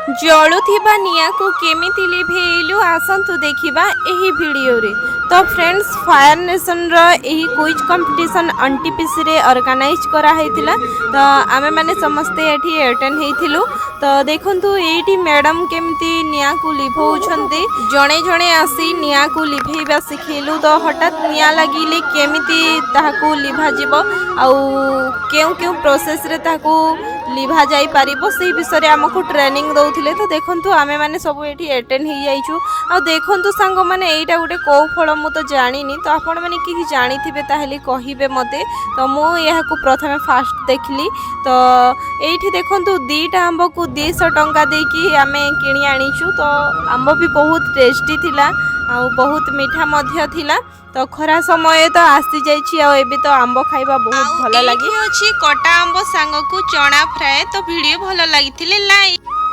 जलुथिबा निया को केमिति लिभेइलु आसंतु देखिबा एही वीडियो रे। तो फ्रेंड्स फायर नेशन रो एही क्विज कंपटीशन एनटीपीसी रे ऑर्गेनाइज करा हेतिला। तो आमे माने समस्ते एठी अटेंड हेथिलु। तो देखंतु एठी मैडम केमिति निया को लिभौछंती जणे जणे आसी निया को लिभेइबा सिखेलु। तो हठात निया लागिले केमिति ताहाकू लिभा जिवो आउ केउ केउ प्रोसेस रे ताहाकू लिभा जाई पारिबो सेही विषय रे हमकु ट्रेनिंग दउथिले। तो देखंतु आमे माने सब एठी अटेंड हेइ जाइछु। आ देखंतु सांग माने एइटा गुटे को फळ मु तो जानिनी। तो आपण माने कि जानिथिबे ताहेले कहिबे मते। तो मु याहकु प्रथमे फास्ट देखली। तो एइठी देखंतु दीटा आंब को 200 टंका देकी आमे किनी आनिछु। तो आंब भी बहुत टेस्टी थिला आ बहुत मीठा मध्य थिला। तो खरा समय तो आसी जाइछि आ एबे तो आंब खाइबा बहुत भल लागी अछि। कटा आंब सांग को चना फ्राए। तो वीडियो भल लागिथिले लाइक